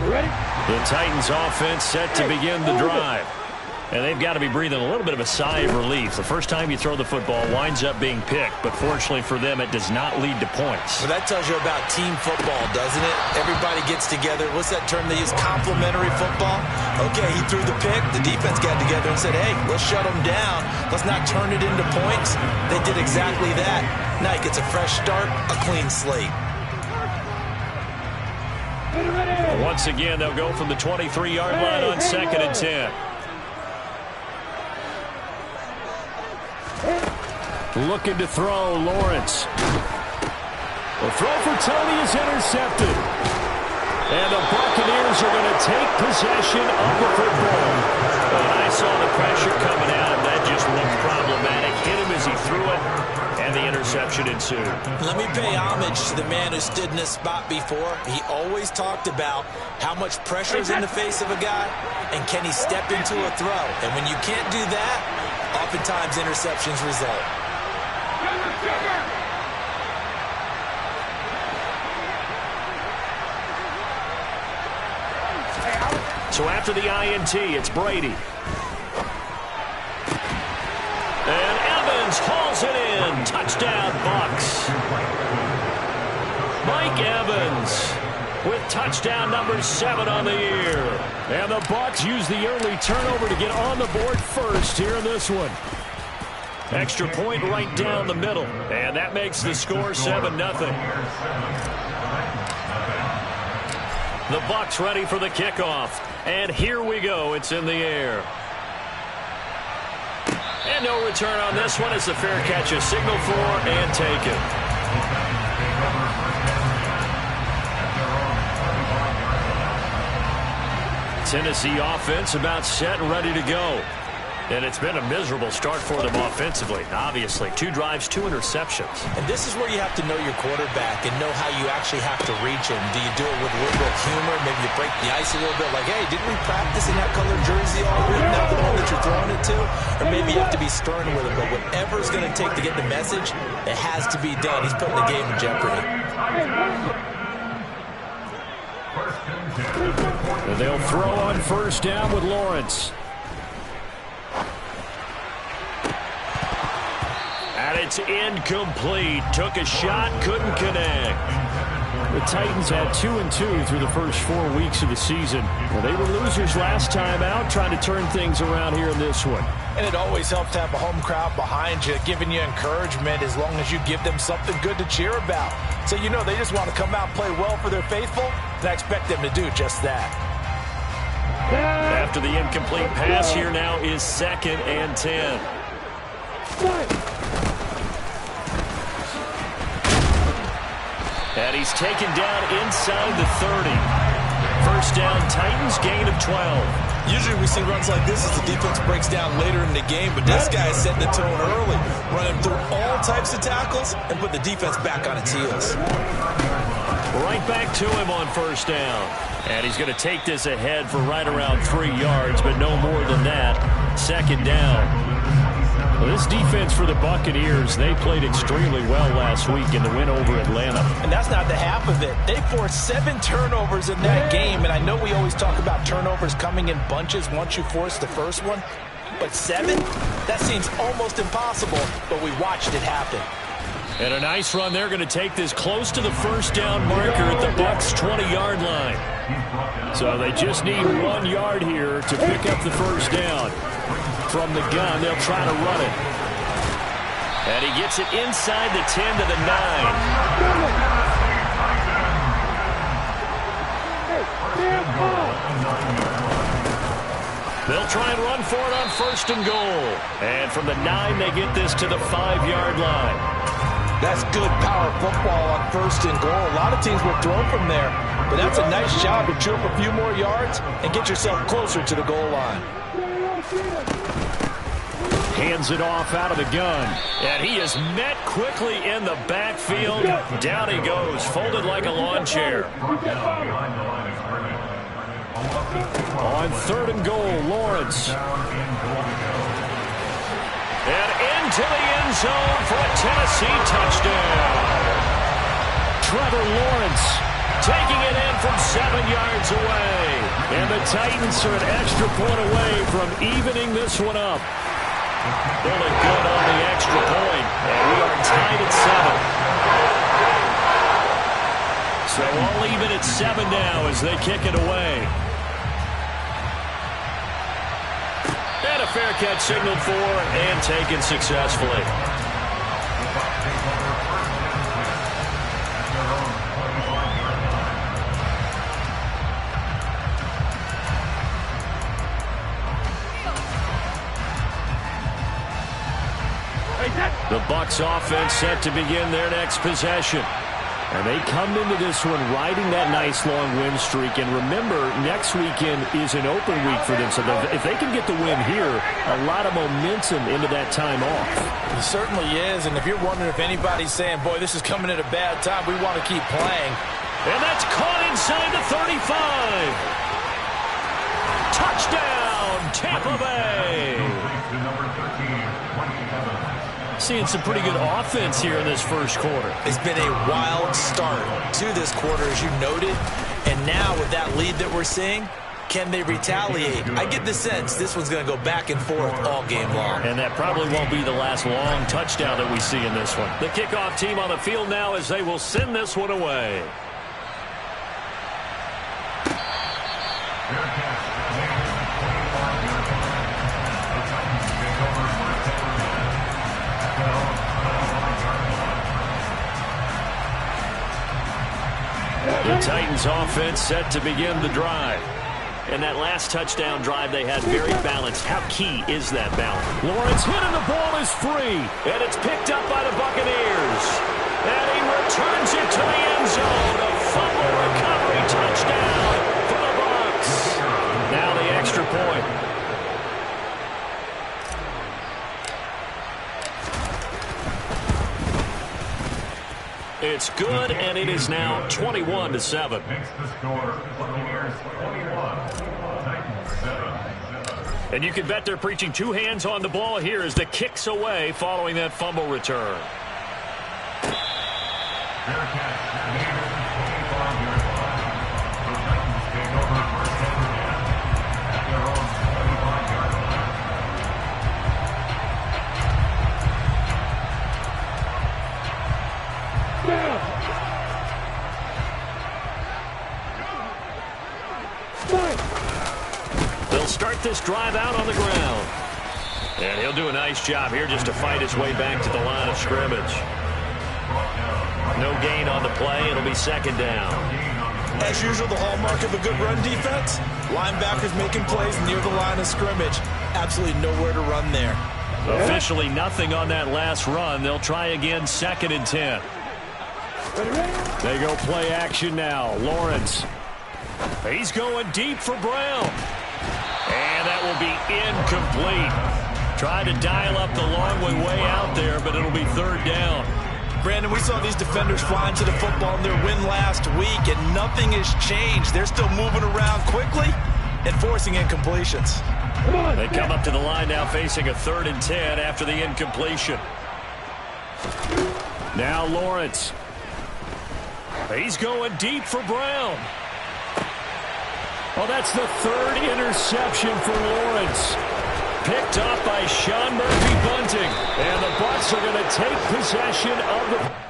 The Titans offense set to begin the drive. And they've got to be breathing a little bit of a sigh of relief. The first time you throw the football winds up being picked, but fortunately for them, it does not lead to points. Well, that tells you about team football, doesn't it? Everybody gets together. What's that term they use? Complementary football? Okay, he threw the pick. The defense got together and said, hey, let's shut them down. Let's not turn it into points. They did exactly that. Now he gets a fresh start, a clean slate. Once again, they'll go from the 23-yard line on 2nd and 10. Looking to throw, Lawrence. The throw for Tony is intercepted. And the Buccaneers are going to take possession of the football. And I saw the pressure coming out, and that just looked problematic. Hit him as he threw it, and the interception ensued. Let me pay homage to the man who stood in this spot before. He always talked about how much pressure is in the face of a guy, and can he step into a throw. And when you can't do that, oftentimes interceptions result. So after the INT, it's Brady. And Evans hauls it in. Touchdown, Bucs. Mike Evans with touchdown number 7 on the year. And the Bucs use the early turnover to get on the board first here in this one. Extra point right down the middle. And that makes the score 7-0. The Bucs ready for the kickoff. And here we go. It's in the air. And no return on this one as the fair catch is signaled for and taken. Tennessee offense about set and ready to go. And it's been a miserable start for them offensively. Obviously, 2 drives, 2 interceptions. And this is where you have to know your quarterback and know how you actually have to reach him. Do you do it with a little bit of humor? Maybe you break the ice a little bit like, hey, didn't we practice in that colored jersey all week? Not the one that you're throwing it to? Or maybe you have to be stern with him. But whatever it's going to take to get the message, it has to be done. He's putting the game in jeopardy. And they'll throw on first down with Lawrence. And it's incomplete. Took a shot, couldn't connect. The Titans had 2-2 through the first 4 weeks of the season. Well, they were losers last time out, trying to turn things around here in this one. And it always helps to have a home crowd behind you, giving you encouragement as long as you give them something good to cheer about. So you know they just want to come out and play well for their faithful, and I expect them to do just that. After the incomplete pass, here now is 2nd and 10. And he's taken down inside the 30. First down, Titans, gain of 12. Usually we see runs like this as the defense breaks down later in the game, but this guy is setting the tone early, running through all types of tackles and put the defense back on its heels. Right back to him on first down. And he's going to take this ahead for right around 3 yards, but no more than that. 2nd down. Well, this defense for the Buccaneers, they played extremely well last week in the win over Atlanta. And that's not the half of it. They forced 7 turnovers in that game, and I know we always talk about turnovers coming in bunches once you force the first one, but 7? That seems almost impossible, but we watched it happen. And a nice run. They're going to take this close to the first down marker at the Bucs' 20-yard line. So they just need 1 yard here to pick up the first down. From the gun, they'll try to run it. And he gets it inside the 10 to the 9. They'll try and run for it on first and goal. And from the 9, they get this to the 5-yard line. That's good power football on first and goal. A lot of teams will throw from there, but that's a nice job to chew up a few more yards and get yourself closer to the goal line. Hands it off out of the gun. And he is met quickly in the backfield. Down he goes, folded like a lawn chair. On 3rd and goal, Lawrence. And into the end zone for a Tennessee touchdown. Trevor Lawrence taking it in from 7 yards away. And the Titans are an extra point away from evening this one up. Really good on the extra point, and we are tied at 7. So all even at 7 now as they kick it away. And a fair catch signaled for and taken successfully. The Bucs offense set to begin their next possession. And they come into this one riding that nice long win streak. And remember, next weekend is an open week for them. So if they can get the win here, a lot of momentum into that time off. It certainly is. And if you're wondering if anybody's saying, boy, this is coming at a bad time, we want to keep playing. And that's caught inside the 35. Touchdown, Tampa Bay. Seeing some pretty good offense here in this first quarter. It's been a wild start to this quarter, as you noted. And now with that lead that we're seeing, can they retaliate? I get the sense this one's going to go back and forth all game long. And that probably won't be the last long touchdown that we see in this one. The kickoff team on the field now as they will send this one away. The Titans offense set to begin the drive. And that last touchdown drive they had very balanced. How key is that balance? Lawrence hit and the ball is free. And it's picked up by the Buccaneers. And he returns it to the end zone. A fumble recovery touchdown for the Bucs. Now the extra point. It's good, and it is now 21-7. And you can bet they're preaching two hands on the ball here as the kick's away following that fumble return. They'll start this drive out on the ground. And he'll do a nice job here just to fight his way back to the line of scrimmage. No gain on the play. It'll be second down. As usual, the hallmark of a good run defense, linebackers making plays near the line of scrimmage. Absolutely nowhere to run there. Officially nothing on that last run. They'll try again, 2nd and 10. They go play action now. Lawrence. He's going deep for Brown. And that will be incomplete. Tried to dial up the long way out there, but it'll be 3rd down. Brandon, we saw these defenders flying to the football in their win last week, and nothing has changed. They're still moving around quickly and forcing incompletions. They come up to the line now facing a 3rd and 10 after the incompletion. Now Lawrence. He's going deep for Brown. Well, that's the 3rd interception for Lawrence. Picked up by Sean Murphy-Bunting. And the Bucs are going to take possession of the...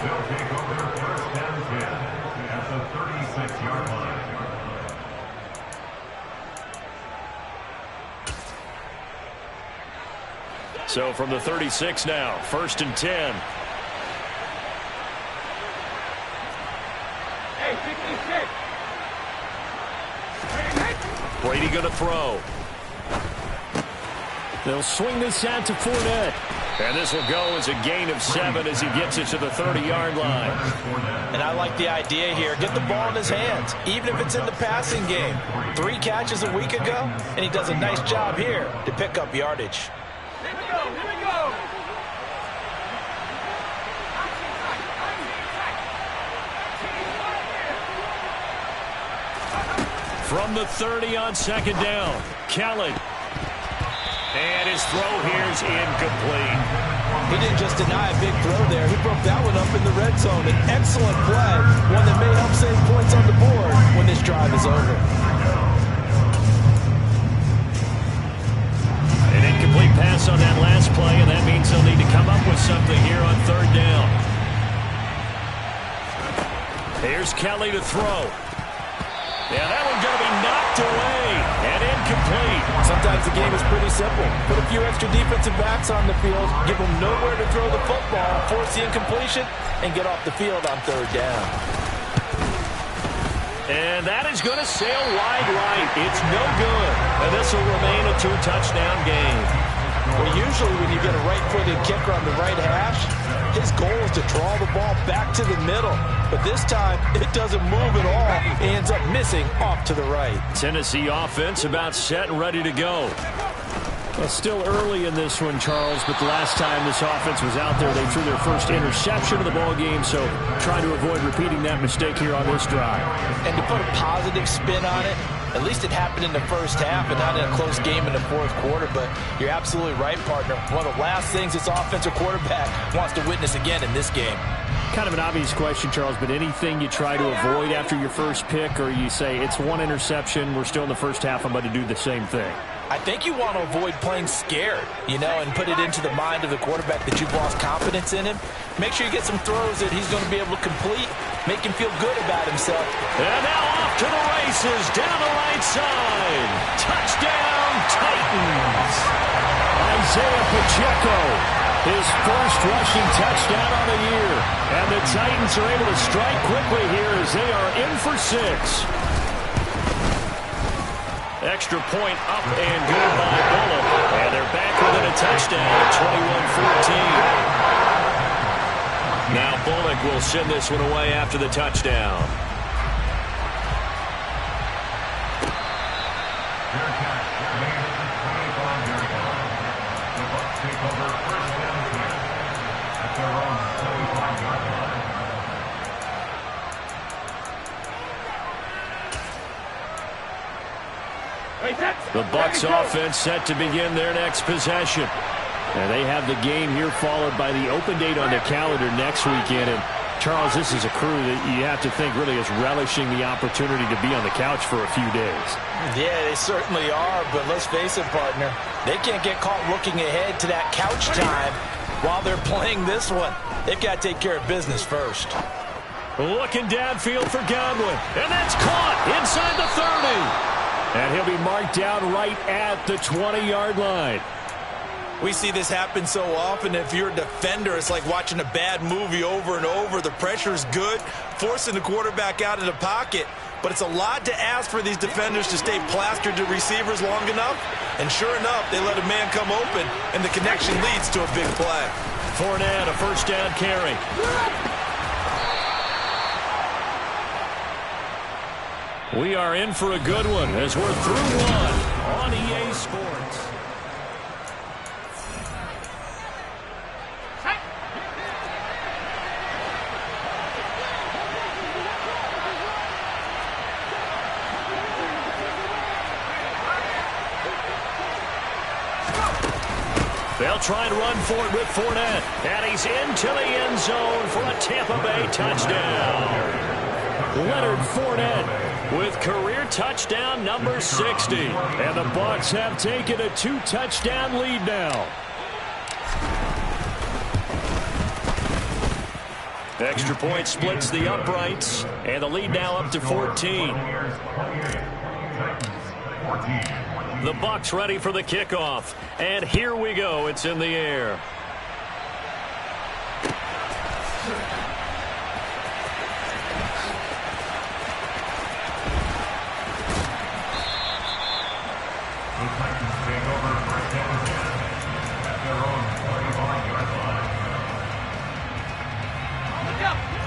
They'll take over 1st and 10 at the 36-yard line. So from the 36 now, 1st and 10. Brady going to throw. They'll swing this out to Fournette. And this will go as a gain of 7 as he gets it to the 30-yard line. And I like the idea here. Get the ball in his hands, even if it's in the passing game. 3 catches a week ago, and he does a nice job here to pick up yardage. Here we go, here we go. From the 30 on second down, Kelly. And his throw here is incomplete. He didn't just deny a big throw there. He broke that one up in the red zone. An excellent play, one that may help save points on the board when this drive is over. An incomplete pass on that last play, and that means they'll need to come up with something here on third down. Here's Kelly to throw. Yeah, that one's going to be knocked away and incomplete. Sometimes the game is pretty simple. Put a few extra defensive backs on the field, give them nowhere to throw the football, force the incompletion, and get off the field on third down. And that is going to sail wide right. It's no good. And this will remain a 2-touchdown game. Well, usually when you get a right-footed kicker on the right hash, his goal is to draw the ball back to the middle. But this time, it doesn't move at all. He ends up missing off to the right. Tennessee offense about set and ready to go. Well, still early in this one, Charles, but the last time this offense was out there, they threw their first interception of the ball game, so try to avoid repeating that mistake here on this drive. And to put a positive spin on it, at least it happened in the first half and not in a close game in the fourth quarter, but you're absolutely right, partner. One of the last things this offensive quarterback wants to witness again in this game. Kind of an obvious question, Charles, but anything you try to avoid after your first pick, or you say it's one interception, we're still in the first half, I'm about to do the same thing? I think you want to avoid playing scared, and put it into the mind of the quarterback that you've lost confidence in him. Make sure you get some throws that he's going to be able to complete, make him feel good about himself. And now off to the races, down the right side. Touchdown, Titans. Isaiah Pacheco, his first rushing touchdown on the year. And the Titans are able to strike quickly here as they are in for 6. Extra point up and good by Bullock. And they're back within a touchdown at 21-14. Now Bullock will send this one away after the touchdown. The Bucs offense set to begin their next possession. And they have the game here followed by the open date on the calendar next weekend. And Charles, this is a crew that you have to think really is relishing the opportunity to be on the couch for a few days. Yeah, they certainly are, but let's face it, partner. They can't get caught looking ahead to that couch time while they're playing this one. They've got to take care of business first. Looking downfield for Godwin. And that's caught inside the 30. And he'll be marked down right at the 20-yard line. We see this happen so often. If you're a defender, it's like watching a bad movie over and over. The pressure's good, forcing the quarterback out of the pocket. But it's a lot to ask for these defenders to stay plastered to receivers long enough. And sure enough, they let a man come open, and the connection leads to a big play. Fournette, a first down carry. We are in for a good one as we're through one on EA Sports. They'll try and run for it with Fournette. And he's into the end zone for a Tampa Bay touchdown. Leonard Fournette with career touchdown number 60. And the Bucs have taken a 2-touchdown lead now. Extra point splits the uprights. And the lead now up to 14. The Bucs ready for the kickoff. And here we go. It's in the air.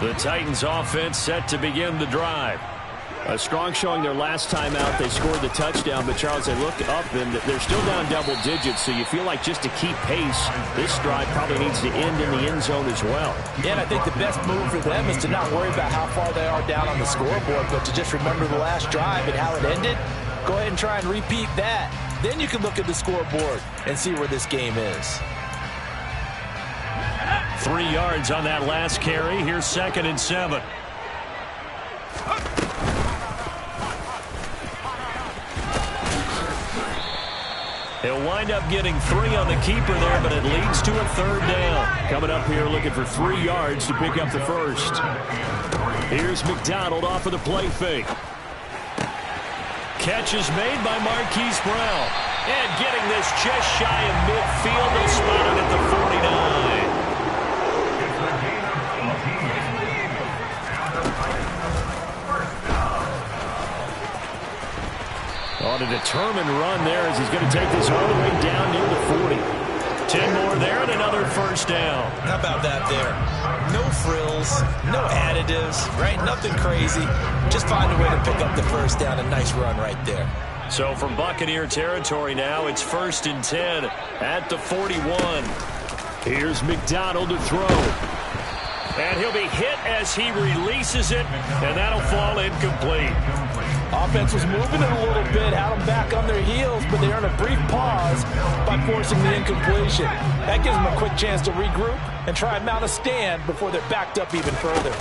The Titans offense set to begin the drive. A strong showing their last time out. They scored the touchdown, but Charles, they look up and they're still down double digits, so you feel like just to keep pace, this drive probably needs to end in the end zone as well. Yeah, and I think the best move for them is to not worry about how far they are down on the scoreboard, but to just remember the last drive and how it ended. Go ahead and try and repeat that. Then you can look at the scoreboard and see where this game is. 3 yards on that last carry. Here's 2nd and 7. He'll wind up getting 3 on the keeper there, but it leads to a 3rd down. Coming up here looking for 3 yards to pick up the first. Here's McDonald off of the play fake. Catch is made by Marquise Brown. And getting this just shy of midfield. They'll spot it at the 49. On a determined run there as he's going to take this all the way down near the 40. 10 more there and another 1st down. How about that there? No frills, no additives, right? Nothing crazy. Just find a way to pick up the 1st down. A nice run right there. So from Buccaneer territory now, it's 1st and 10 at the 41. Here's McDonald to throw. And he'll be hit as he releases it, and that'll fall incomplete. Offense was moving it a little bit, had them back on their heels, but they earned a brief pause by forcing the incompletion. That gives them a quick chance to regroup and try and mount a stand before they're backed up even further.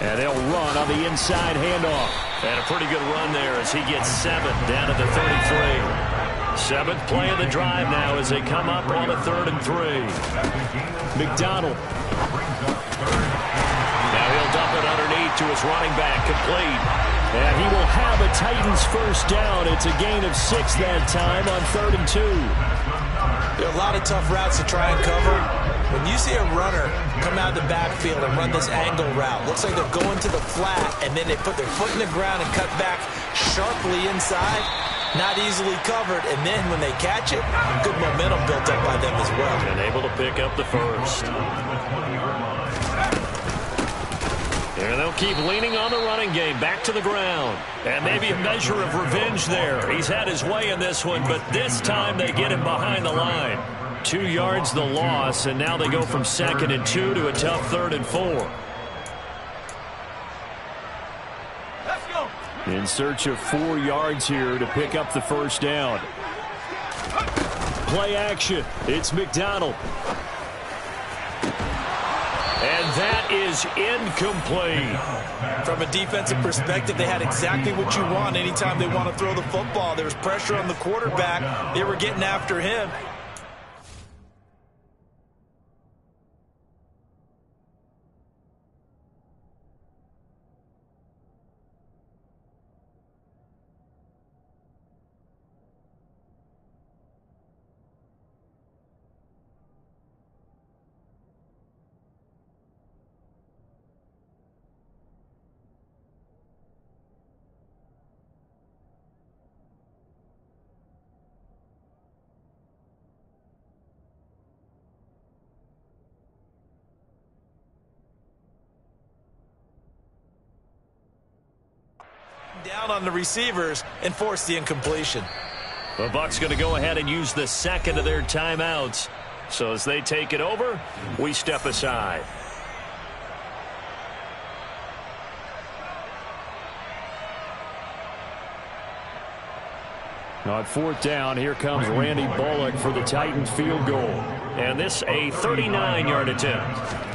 And they'll run on the inside handoff. And a pretty good run there as he gets 7 down to the 33. 7th play of the drive now as they come up on a 3rd and 3. McDonald. Now he'll dump it underneath to his running back, complete. And he will have a Titans 1st down. It's a gain of 6 that time on 3rd and 2. There are a lot of tough routes to try and cover. When you see a runner come out of the backfield and run this angle route, looks like they're going to the flat, and then they put their foot in the ground and cut back sharply inside. Not easily covered, and then when they catch it, good momentum built up by them as well. And able to pick up the 1st. And they'll keep leaning on the running game, back to the ground. And maybe a measure of revenge there. He's had his way in this one, but this time they get him behind the line. 2 yards the loss, and now they go from 2nd and 2 to a tough 3rd and 4. In search of 4 yards here to pick up the 1st down. Play action. It's McDonald. And that is incomplete. From a defensive perspective, they had exactly what you want anytime they want to throw the football. There was pressure on the quarterback. They were getting after him. Down on the receivers and force the incompletion. The Bucs going to go ahead and use the 2nd of their timeouts. So as they take it over, we step aside. On 4th down, here comes Randy Bullock for the Titans field goal. And this a 39-yard attempt.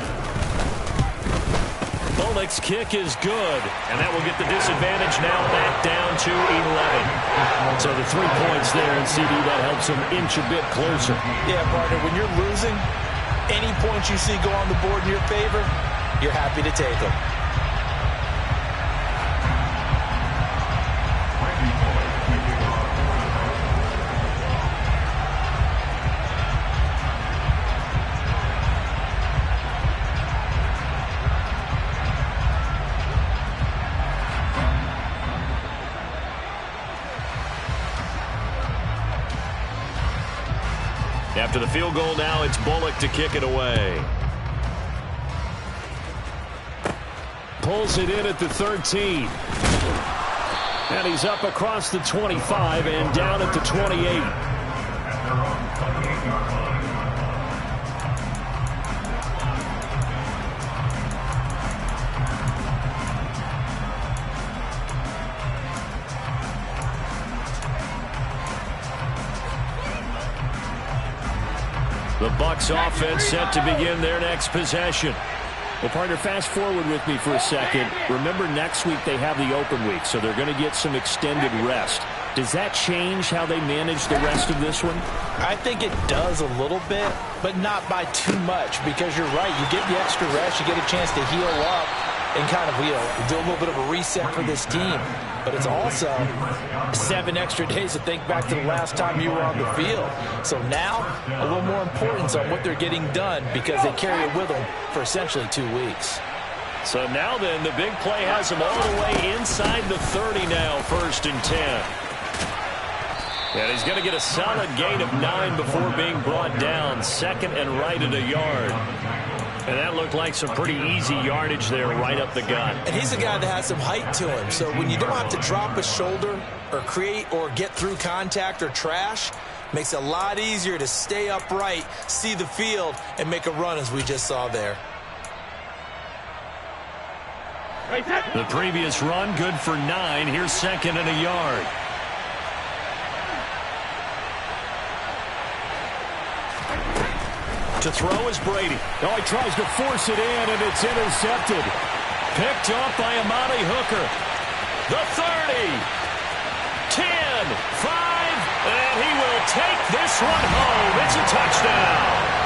Bullock's kick is good, and that will get the disadvantage now back down to 11. So the 3 points there, and CD, that helps them inch a bit closer. Yeah, partner, when you're losing, any points you see go on the board in your favor, you're happy to take them. After the field goal now, it's Bullock to kick it away. pulls it in at the 13. And he's up across the 25 and down at the 28. The Bucs offense set to begin their next possession. Well, partner, fast forward with me for a second. Remember, next week they have the open week, so they're going to get some extended rest. Does that change how they manage the rest of this one? I think it does a little bit, but not by too much, because you're right. You get the extra rest. You get a chance to heal up and kind of do a little bit of a reset for this team. But it's also 7 extra days to think back to the last time you were on the field. So now, a little more importance on what they're getting done because they carry it with them for essentially 2 weeks. So now then, the big play has them all the way inside the 30 now, 1st and 10. And he's going to get a solid gain of 9 before being brought down. 2nd and right at a yard. And that looked like some pretty easy yardage there right up the gut. And he's a guy that has some height to him. So when you don't have to drop a shoulder or create or get through contact or trash, makes it a lot easier to stay upright, see the field, and make a run as we just saw there. The previous run, good for 9. Here's 2nd and a yard. To throw is Brady. Oh, he tries to force it in, and it's intercepted. Picked off by Amani Hooker. The 30, 10, 5, and he will take this one home. It's a touchdown.